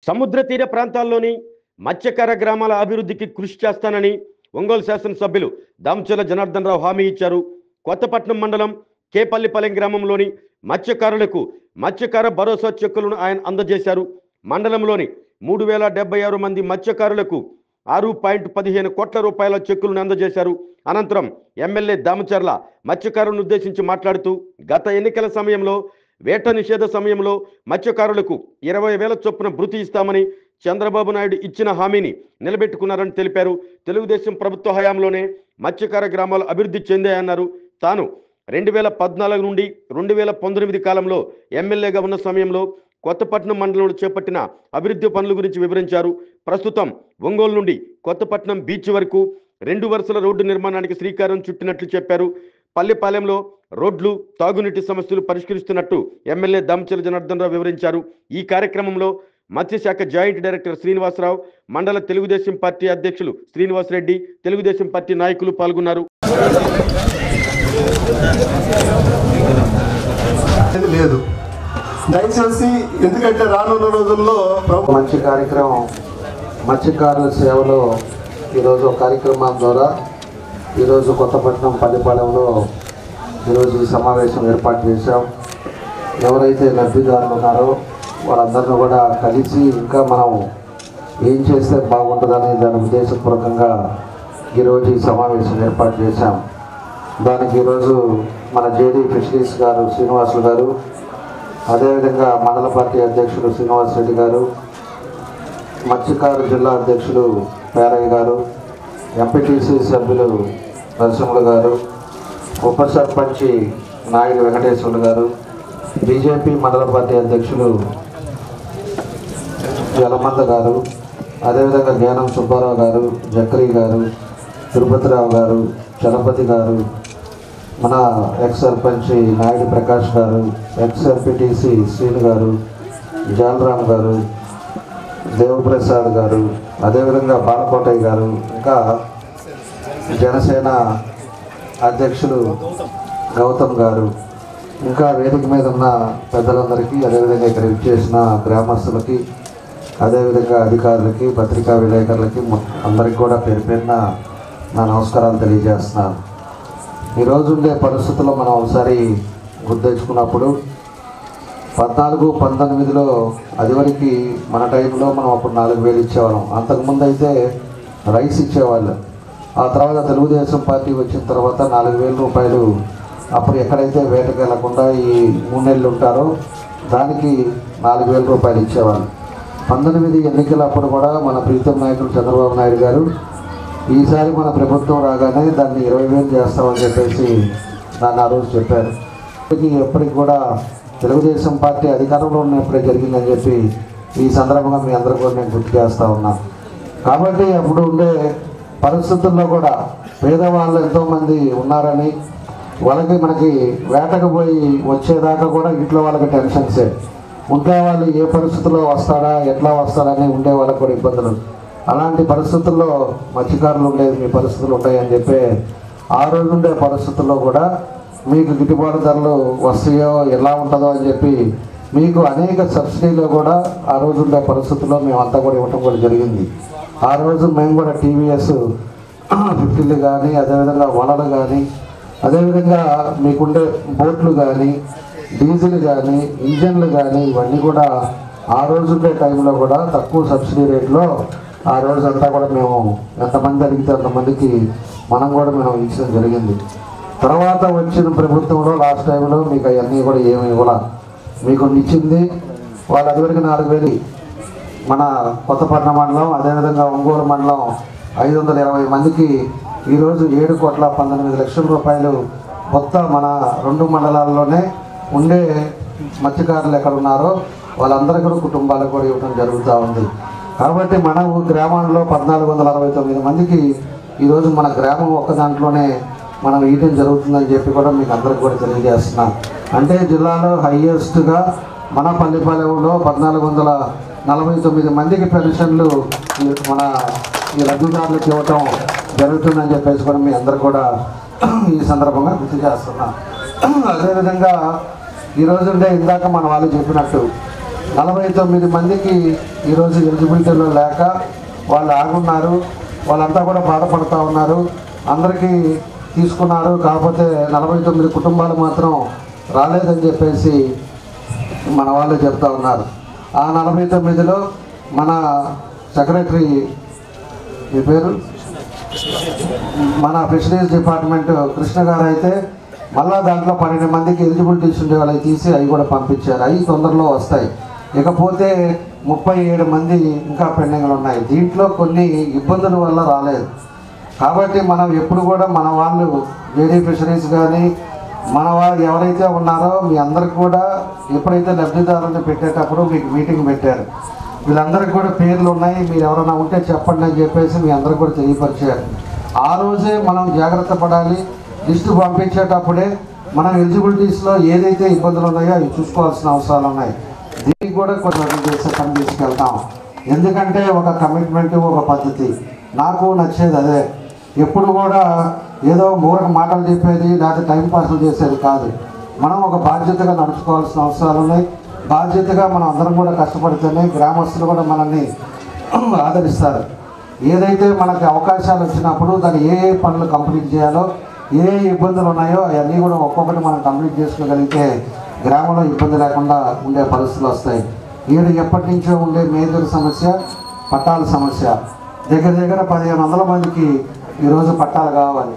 సముద్ర తీర ప్రాంతాల్లోని మత్స్యకార గ్రామాల అభివృద్ధికి కృషి చేస్తానని ఒంగోలు శాసనసభ్యులు దామచర్ల జనార్దన్ రావు హామీ ఇచ్చారు. కొత్తపట్నం మండలం కేపల్లిపాలెం గ్రామంలోని మత్స్యకారులకు మత్స్యకార భరోసా చెక్కులను ఆయన అందజేశారు. మండలంలోని 3076 మంది మత్స్యకారులకు 6.15 కోట్ల రూపాయల చెక్కులను అందజేశారు. అనంతరం ఎమ్మెల్యే దామచర్ల మత్స్యకారులను ఉద్దేశించి మాట్లాడుతూ గత ఎన్నికల సమయంలో వేట నిషేధ సమయంలో మత్స్యకారులకు 20,000 చొప్పున భృతి ఇస్తామని చంద్రబాబు నాయుడు ఇచ్చిన హామీని నిలబెట్టుకున్నారని తెలిపారు. తెలుగుదేశం ప్రభుత్వ హయాంలోనే మత్స్యకార గ్రామాలు అభివృద్ధి చెందాయన్నారు. తాను 2014 నుండి 2019 కాలంలో ఎమ్మెల్యేగా ఉన్న సమయంలో కొత్తపట్నం మండలంలో చేపట్టిన అభివృద్ధి పనుల గురించి వివరించారు. ప్రస్తుతం ఒంగోలు నుండి కొత్తపట్నం బీచ్ వరకు 2 వరుసల రోడ్డు నిర్మాణానికి శ్రీకారం చుట్టినట్లు చెప్పారు. పల్లెపాలెంలో రోడ్లు, తాగునీటి సమస్యలు పరిష్కరిస్తున్నట్టు ఎమ్మెల్యే దామచర్ల జనార్దన్ రావు వివరించారు. ఈ కార్యక్రమంలో మత్స్యశాఖ జాయింట్ డైరెక్టర్ శ్రీనివాసరావు, మండల తెలుగుదేశం పార్టీ అధ్యక్షులు శ్రీనివాసరెడ్డి, తెలుగుదేశం పార్టీ నాయకులు పాల్గొన్నారు. లేదు దయచేసి, ఎందుకంటే రానున్న రోజుల్లో మంచి కార్యక్రమం మత్స్యకారుల సేవలో ఈరోజు కార్యక్రమం ద్వారా ఈరోజు కొత్తపట్నం పల్లెపాలెంలో ఈరోజు ఈ సమావేశం ఏర్పాటు చేశాం. ఎవరైతే లబ్ధిదారులు ఉన్నారో వాళ్ళందరినీ కూడా కలిసి ఇంకా మనం ఏం చేస్తే బాగుంటుందని దాని ఉద్దేశపూర్వకంగా ఈరోజు ఈ సమావేశం ఏర్పాటు చేశాం. దానికి ఈరోజు మన జేడీ ఫిషరీస్ గారు శ్రీనివాసులు గారు, అదేవిధంగా మండల పార్టీ అధ్యక్షులు శ్రీనివాసరెడ్డి గారు, మత్స్యకారు జిల్లా అధ్యక్షులు పేరయ్య గారు, ఎంపీటీసీ సభ్యులు నరసింహులు గారు, ఉప సర్పంచి నాయుడు వెంకటేశ్వర్లు గారు, బీజేపీ మండల పార్టీ అధ్యక్షులు యలమంద గారు, అదేవిధంగా జ్ఞానం సుబ్బారావు గారు, జక్రీ గారు, తిరుపతిరావు గారు, చలపతి గారు, మన ఎక్స్ సర్పంచి నాయుడు ప్రకాష్ గారు, ఎక్స్ ఎంపీటీసీ శ్రీను గారు, జాలరామ్ గారు, దేవప్రసాద్ గారు, అదేవిధంగా బాలకోటయ్య గారు, ఇంకా జనసేన అధ్యక్షులు గౌతమ్ గారు, ఇంకా వేదిక మీద ఉన్న పెద్దలందరికీ, అదేవిధంగా ఇక్కడ విచ్చేసిన గ్రామస్తులకి, అదేవిధంగా అధికారులకి, పత్రికా విలేకరులకి అందరికీ కూడా పేరు పేరున నా నమస్కారాలు తెలియజేస్తున్నాను. ఈరోజు ఉండే పరిస్థితుల్లో మనం ఒకసారి గుర్తించుకున్నప్పుడు 14-19లో అదివరకు మన టైంలో మనం అప్పుడు 4,000 ఇచ్చేవాళ్ళం. అంతకుముందు అయితే రైస్ ఇచ్చేవాళ్ళు. ఆ తర్వాత తెలుగుదేశం పార్టీ వచ్చిన తర్వాత 4,000 రూపాయలు అప్పుడు ఎక్కడైతే వేటకి వెళ్లకుండా ఈ 3 నెలలు ఉంటారో దానికి 4,000 రూపాయలు ఇచ్చేవాళ్ళు. 19 ఎన్నికలప్పుడు కూడా మన ప్రీతం నాయకుడు చంద్రబాబు నాయుడు గారు ఈసారి మన ప్రభుత్వం రాగానే దాన్ని 20,000 చేస్తామని చెప్పేసి దాన్ని ఆ రోజు చెప్పారు. ఎప్పటికి కూడా తెలుగుదేశం పార్టీ అధికారంలో ఉన్నప్పుడే జరిగిందని చెప్పి ఈ సందర్భంగా మీ అందరూ కూడా నేను గుర్తు చేస్తూ ఉన్నాను. కాబట్టి అప్పుడు ఉండే పరిస్థితుల్లో కూడా పేదవాళ్ళు ఎంతోమంది ఉన్నారని, వాళ్ళకి మనకి వేటకు పోయి వచ్చేదాకా కూడా ఇంట్లో వాళ్ళకి టెన్షన్సే ఉంటే వాళ్ళు ఏ పరిస్థితుల్లో వస్తాడా, ఎట్లా వస్తాడని ఉండే వాళ్ళకి కూడా ఇబ్బందులు. అలాంటి పరిస్థితుల్లో మత్స్యకారులు ఉండేది మీ పరిస్థితులు ఉంటాయని చెప్పి ఆ రోజు ఉండే పరిస్థితుల్లో కూడా మీకు గిట్టుబాటు ధరలు వస్తాయో ఎలా ఉంటుందో అని చెప్పి మీకు అనేక సబ్సిడీలు కూడా ఆ రోజు ఉండే పరిస్థితుల్లో మేమంతా కూడా ఇవ్వటం కూడా జరిగింది. ఆ రోజు మేము కూడా టీవీఎస్ 50లు కానీ, అదేవిధంగా వలలు కానీ, అదేవిధంగా మీకుండే బోట్లు కానీ, డీజిల్ కానీ, ఇంజన్లు కానీ ఇవన్నీ కూడా ఆ రోజు ఉండే టైంలో కూడా తక్కువ సబ్సిడీ రేట్లో ఆ రోజంతా కూడా మేము ఎంతమంది అడిగితే అంతమందికి మనం ఇచ్చడం జరిగింది. తర్వాత వచ్చిన ప్రభుత్వంలో లాస్ట్ టైంలో మీకు అవన్నీ కూడా ఏమి ఇవ్వాల, మీకు ఇచ్చింది వాళ్ళు అదివరకు 4,000 మన కొత్తపట్నం మండలం, అదేవిధంగా ఒంగోలు మండలం 520 మందికి ఈరోజు 7,19,00,000 రూపాయలు మొత్తం మన 2 మండలాల్లోనే ఉండే మత్స్యకారులు ఎక్కడ ఉన్నారో వాళ్ళందరికీ కూడా కుటుంబాలకు కూడా ఇవ్వడం జరుగుతూ ఉంది. కాబట్టి మన గ్రామంలో 1,469 మందికి ఈరోజు మన గ్రామం ఒక్క దాంట్లోనే మనం ఇవ్వడం జరుగుతుందని చెప్పి కూడా మీకు అందరికి కూడా తెలియజేస్తున్నాం. అంటే జిల్లాలో హైయెస్ట్గా మన పల్లెపాలెంలో 1,449 మందికి పెన్షన్లు మన ఈ లబ్ధిదారులకు ఇవ్వటం జరుగుతుందని చెప్పేసి కూడా మీ అందరు కూడా ఈ సందర్భంగా గుర్తు చేస్తున్నాం. అదేవిధంగా ఈరోజు ఇందాక మన వాళ్ళు చెప్పినట్టు 49 మందికి ఈరోజు ఎలిజిబిలిటీలో లేక వాళ్ళు ఆగున్నారు. వాళ్ళంతా కూడా బాధపడుతూ ఉన్నారు. అందరికీ తీసుకున్నారు, కాకపోతే 49 కుటుంబాలు మాత్రం రాలేదని చెప్పేసి మన వాళ్ళు చెప్తా ఉన్నారు. ఆ 49లో మన సెక్రటరీ మీ పేరు మన ఫిషరీస్ డిపార్ట్మెంట్ కృష్ణ గారు అయితే మళ్ళా దాంట్లో 12 మందికి ఎలిజిబిలిటీస్ ఉండే వాళ్ళకి తీసి అవి కూడా పంపించారు. అవి తొందరలో వస్తాయి. ఇకపోతే 37 మంది ఇంకా పెండింగ్లు ఉన్నాయి. దీంట్లో కొన్ని ఇబ్బందుల వల్ల రాలేదు. కాబట్టి మనం ఎప్పుడు కూడా మన వాళ్ళు జేడీ ఫిషరీస్ కానీ మన వాళ్ళు ఎవరైతే ఉన్నారో మీ అందరికి కూడా ఎప్పుడైతే లబ్ధిదారులను పెట్టేటప్పుడు మీకు మీటింగ్ పెట్టారు. వీళ్ళందరికీ కూడా పేర్లు ఉన్నాయి, మీరు ఎవరైనా ఉంటే చెప్పండి అని చెప్పేసి మీ అందరికి కూడా తెలియపరిచారు. ఆ రోజే మనం జాగ్రత్త పడాలి. లిస్టు పంపించేటప్పుడే మనం ఎలిజిబిలిటీస్లో ఏదైతే ఇబ్బందులు ఉన్నాయో అవి చూసుకోవాల్సిన అవసరాలు ఉన్నాయి. దీనికి కూడా కొంచెం చేసే పని తీసుకెళ్తాం. ఎందుకంటే ఒక కమిట్మెంట్, ఒక పద్ధతి నాకు నచ్చేది అదే. ఎప్పుడు కూడా ఏదో మూరక మాటలు చెప్పేది లేకపోతే టైంపాస్లు చేసేది కాదు. మనం ఒక బాధ్యతగా నడుచుకోవాల్సిన అవసరాలు ఉన్నాయి. బాధ్యతగా మనం అందరం కూడా కష్టపడితేనే గ్రామస్తులు కూడా మనల్ని ఆదరిస్తారు. ఏదైతే మనకి అవకాశాలు వచ్చినప్పుడు దాన్ని ఏ పనులు కంప్లీట్ చేయాలో, ఏ ఇబ్బందులు ఉన్నాయో అవన్నీ కూడా ఒక్కొక్కటి మనం కంప్లీట్ చేసుకోగలిగితే గ్రామంలో ఇబ్బంది లేకుండా ఉండే పరిస్థితులు వస్తాయి. ఎప్పటి నుంచో ఉండే మేజర్ సమస్య పట్టాల సమస్య. దగ్గర 1500 మందికి ఈరోజు పట్టాలు కావాలి.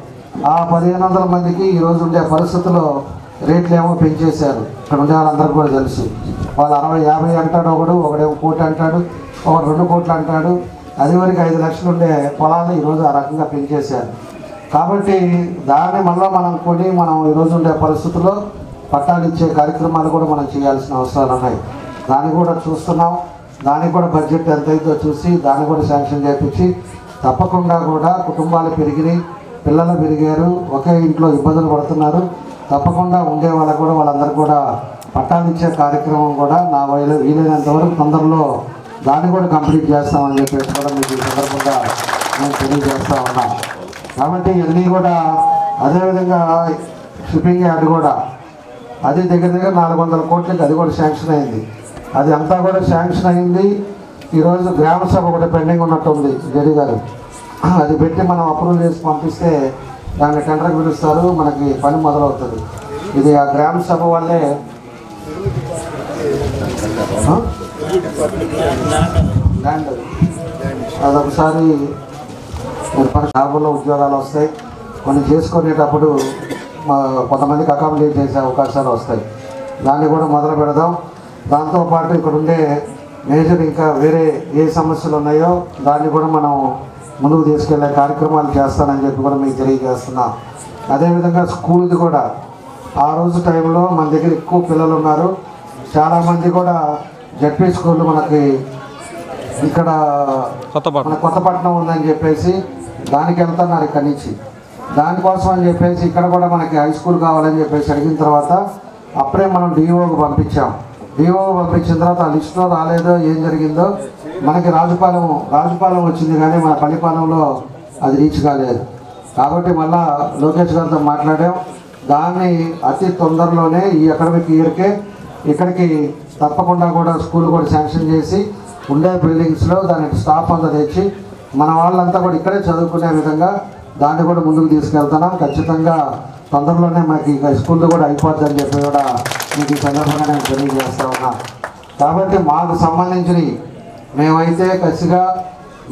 ఆ 1500 మందికి ఈరోజు ఉండే పరిస్థితుల్లో రేట్లు ఏమో పెంచేశారు. ఇక్కడ ఉండే వాళ్ళందరికీ కూడా తెలుసు. వాళ్ళు 60-50 అంటాడు, ఒకడేమో 1 కోటి అంటాడు, ఒకడు 2 కోట్లు అంటాడు. అది వరకు 5 లక్షలు ఉండే పొలాలు ఈరోజు ఆ రకంగా పెంచేశారు. కాబట్టి దాన్ని మళ్ళీ మనం కొని మనం ఈరోజు ఉండే పరిస్థితుల్లో పట్టాలు ఇచ్చే కార్యక్రమాలు కూడా మనం చేయాల్సిన అవసరాలు ఉన్నాయి. దాన్ని కూడా చూస్తున్నాం. దానికి కూడా బడ్జెట్ ఎంతైతే చూసి దాన్ని కూడా శాంక్షన్ చేయించి తప్పకుండా కూడా కుటుంబాలు పెరిగినాయి, పిల్లలు పెరిగారు, ఒకే ఇంట్లో ఇబ్బందులు పడుతున్నారు. తప్పకుండా ఉండే వాళ్ళకు కూడా వాళ్ళందరూ కూడా పట్టాలు ఇచ్చే కార్యక్రమం కూడా నా వీలైనంత వరకు తొందరలో దాన్ని కూడా కంప్లీట్ చేస్తామని చెప్పేసి కూడా మీకు ఈ సందర్భంగా నేను తెలియజేస్తూ ఉన్నా. కాబట్టి ఇవన్నీ కూడా అదేవిధంగా షిప్పింగ్ యార్డ్ కూడా అది దగ్గర 400 కోట్లకి అది కూడా శాంక్షన్ అయింది. అది అంతా కూడా శాంక్షన్ అయింది. ఈరోజు గ్రామ సభ కూడా పెండింగ్ ఉన్నట్టుంది జడి గారు. అది పెట్టి మనం అప్రూవల్ చేసి పంపిస్తే దాన్ని టెండర్కి పిలుస్తారు, మనకి పని మొదలవుతుంది. ఇది ఆ గ్రామ సభ వల్లే ల్యాండ్ అదొకసారి షాపుల్లో ఉద్యోగాలు వస్తాయి. కొన్ని చేసుకునేటప్పుడు కొంతమందికి అకామిడేట్ చేసే అవకాశాలు వస్తాయి. దాన్ని కూడా మొదలు పెడదాం. దాంతోపాటు ఇక్కడ ఉండే మేజర్ ఇంకా వేరే ఏ సమస్యలు ఉన్నాయో దాన్ని కూడా మనం ముందుకు తీసుకెళ్లే కార్యక్రమాలు చేస్తానని చెప్పి కూడా మీకు తెలియజేస్తున్నా. అదేవిధంగా స్కూల్ది కూడా ఆ రోజు టైంలో మన దగ్గర ఎక్కువ పిల్లలు ఉన్నారు. చాలామంది కూడా జడ్పీ స్కూల్ మనకి ఇక్కడ మన కొత్తపట్నం ఉందని చెప్పేసి దానికి వెళ్తున్నారు ఇక్కడి నుంచి. దానికోసం అని చెప్పేసి ఇక్కడ కూడా మనకి హై స్కూల్ కావాలని చెప్పేసి అడిగిన తర్వాత అప్పుడే మనం డిఓకి పంపించాం. డిఓకి పంపించిన తర్వాత ఆ లిస్టులో రాలేదో ఏం జరిగిందో మనకి రాజుపాలెం వచ్చింది కానీ మన పల్లిపాలెంలో అది రీచ్ కాలేదు. కాబట్టి మళ్ళా లోకేష్ గారితో మాట్లాడాం. దాన్ని అతి తొందరలోనే ఈ అకాడమిక్ ఇయర్కే ఇక్కడికి తప్పకుండా కూడా స్కూల్ కూడా శాంక్షన్ చేసి ఉండే బిల్డింగ్స్లో దానికి స్టాఫ్ అంతా తెచ్చి మన వాళ్ళంతా కూడా ఇక్కడే చదువుకునే విధంగా దాన్ని కూడా ముందుకు తీసుకెళ్తున్నాం. ఖచ్చితంగా తొందరలోనే మనకి స్కూల్లో కూడా అయిపోద్దని చెప్పి కూడా మీకు ఈ సందర్భంగా నేను తెలియజేస్తా ఉన్నా. కాబట్టి మాకు సంబంధించినవి మేమైతే కసిగా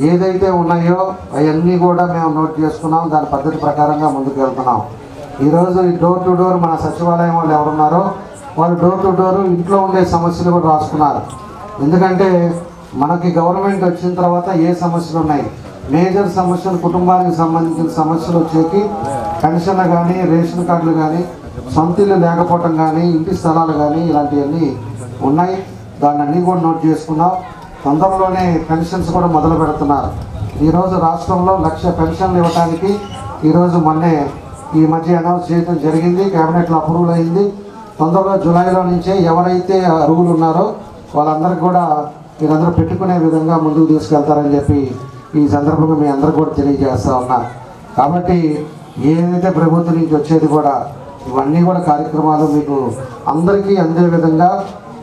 ఏదైతే ఉన్నాయో అవన్నీ కూడా మేము నోట్ చేసుకున్నాం. దాని పద్ధతి ప్రకారంగా ముందుకు వెళ్తున్నాం. ఈరోజు ఈ డోర్ టు డోర్ మన సచివాలయం వాళ్ళు ఎవరున్నారో వాళ్ళు డోర్ టు డోర్ ఇంట్లో ఉండే సమస్యలు కూడా రాసుకున్నారు. ఎందుకంటే మనకి గవర్నమెంట్ వచ్చిన తర్వాత ఏ సమస్యలు ఉన్నాయి, మేజర్ సమస్యలు కుటుంబానికి సంబంధించిన సమస్యలు వచ్చేకి పెన్షన్లు కానీ రేషన్ కార్డులు కానీ సొంత ఇల్లు లేకపోవటం కానీ ఇంటి స్థలాలు కానీ ఇలాంటివన్నీ ఉన్నాయి. దాన్ని అన్నీ కూడా నోట్ చేసుకున్నాం. తొందరలోనే పెన్షన్స్ కూడా మొదలు పెడుతున్నారు. ఈరోజు రాష్ట్రంలో 1,00,000 పెన్షన్లు ఇవ్వడానికి ఈరోజు మొన్నే ఈ మధ్య అనౌన్స్ చేయడం జరిగింది. క్యాబినెట్లో అప్రూవల్ అయింది. తొందరగా జూలైలో నుంచే ఎవరైతే అర్హులు ఉన్నారో వాళ్ళందరికీ కూడా మీరందరూ పెట్టుకునే విధంగా ముందుకు తీసుకెళ్తారని చెప్పి ఈ సందర్భంగా మీ అందరూ కూడా తెలియజేస్తూ ఉన్నారు. కాబట్టి ఏదైతే ప్రభుత్వం నుంచి వచ్చేది కూడా ఇవన్నీ కూడా కార్యక్రమాలు మీకు అందరికీ అందే విధంగా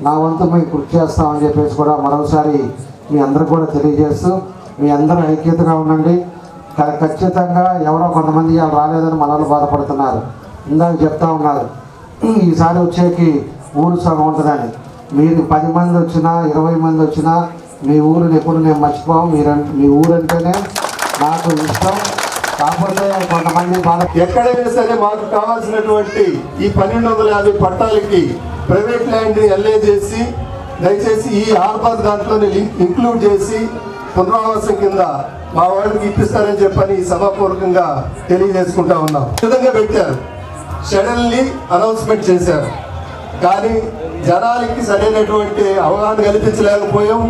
నా వంతు మీకు కృషి చేస్తామని చెప్పేసి కూడా మరోసారి మీ అందరూ కూడా తెలియజేస్తూ మీ అందరూ ఐక్యతగా ఉండండి. ఖచ్చితంగా ఎవరో కొంతమంది ఇవాళ రాలేదని మనల్ని బాధపడుతున్నారు. ఇందాక చెప్తా ఉన్నారు ఈసారి వచ్చేకి ఊరు సగం ఉంటుందని. మీరు 10 మంది వచ్చినా 20 మంది వచ్చినా మీ ఊరిని ఎప్పుడు నేను మర్చిపోము. మీ ఊరంటేనే నాకు ఇష్టం. కాకపోతే కొంతమంది బాధ ఎక్కడైనా సరే మాకు కావాల్సినటువంటి ఈ 1250 పట్టాలకి ప్రైవేట్ ల్యాండ్ని ఎల్ఏ చేసి దయచేసి ఈ హార్బర్ దాంట్లోనే ఇంక్లూడ్ చేసి పునరావాసం కింద మా వాళ్ళకి ఇప్పిస్తారని చెప్పని సభాపూర్వకంగా తెలియజేసుకుంటా ఉన్నాం. విధంగా పెట్టారు, షెడ్యూల్ని అనౌన్స్మెంట్ చేశారు, కానీ జనాలకి సరైనటువంటి అవగాహన కల్పించలేకపోయాం.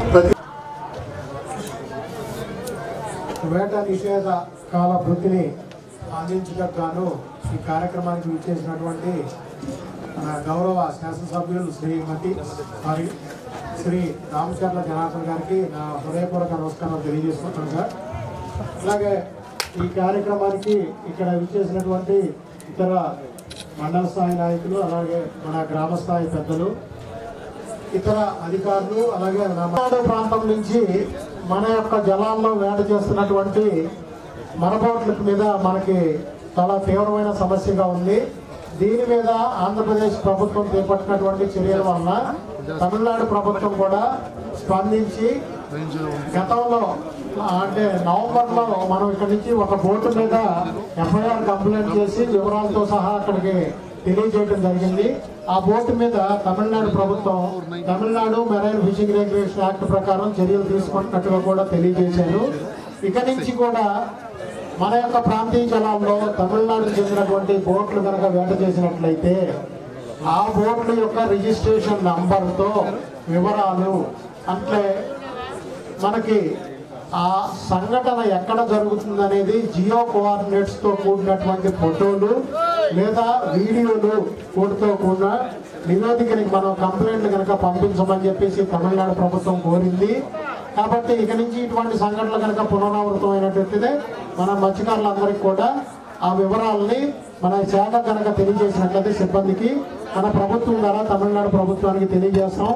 వేట నిషేధ కాల వృత్తిని అందించడానికి గాను ఈ కార్యక్రమానికి విచ్చేసినటువంటి గౌరవ శాసనసభ్యులు శ్రీమతి మరి శ్రీ రామచర్ల జనార్దన్ గారికి నా హృదయపూర్వక నమస్కారం తెలియజేసుకుంటాను సార్. అలాగే ఈ కార్యక్రమానికి ఇక్కడ విచ్చేసినటువంటి ఇతర మండల స్థాయి నాయకులు, అలాగే మన గ్రామ స్థాయి పెద్దలు, ఇతర అధికారులు, అలాగే మలనాడు ప్రాంతం నుంచి మన యొక్క జలాల్లో వేట చేస్తున్నటువంటి మరబోట్ల మీద మనకి చాలా తీవ్రమైన సమస్యగా ఉంది. దీని మీద ఆంధ్రప్రదేశ్ ప్రభుత్వం చేపట్టినటువంటి చర్యల వలన తమిళనాడు ప్రభుత్వం కూడా స్పందించి గతంలో అంటే నవంబర్లో మనం ఇక్కడ నుంచి ఒక బోటు మీద ఎఫ్ఐఆర్ కంప్లైంట్ చేసి వివరాలతో సహా అక్కడికి తెలియజేయడం జరిగింది. ఆ బోటు మీద తమిళనాడు ప్రభుత్వం Tamil Nadu marine fishing regulation act ప్రకారం చర్యలు తీసుకుంటున్నట్టుగా కూడా తెలియజేశారు. ఇక నుంచి కూడా మన యొక్క ప్రాంతీయ జలాల్లో తమిళనాడుకు చెందినటువంటి బోట్లు కనుక వేట చేసినట్లయితే ఆ బోట్ల యొక్క రిజిస్ట్రేషన్ నంబర్తో వివరాలు, అంటే మనకి ఆ సంఘటన ఎక్కడ జరుగుతుందనేది జియో కోఆర్డినేట్స్తో కూడినటువంటి ఫోటోలు లేదా వీడియోలు కూడితో కూడిన నివేదికని మనం కంప్లైంట్ కనుక పంపించమని చెప్పేసి తమిళనాడు ప్రభుత్వం కోరింది. కాబట్టి ఇక నుంచి ఇటువంటి సంఘటనలు కనుక పునరావృతం అయినట్టయితే మన మత్స్యకారులందరికీ కూడా ఆ వివరాలని మన శాఖ కనుక తెలియజేసినట్లయితే సిబ్బందికి మన ప్రభుత్వం ద్వారా తమిళనాడు ప్రభుత్వానికి తెలియజేస్తాం.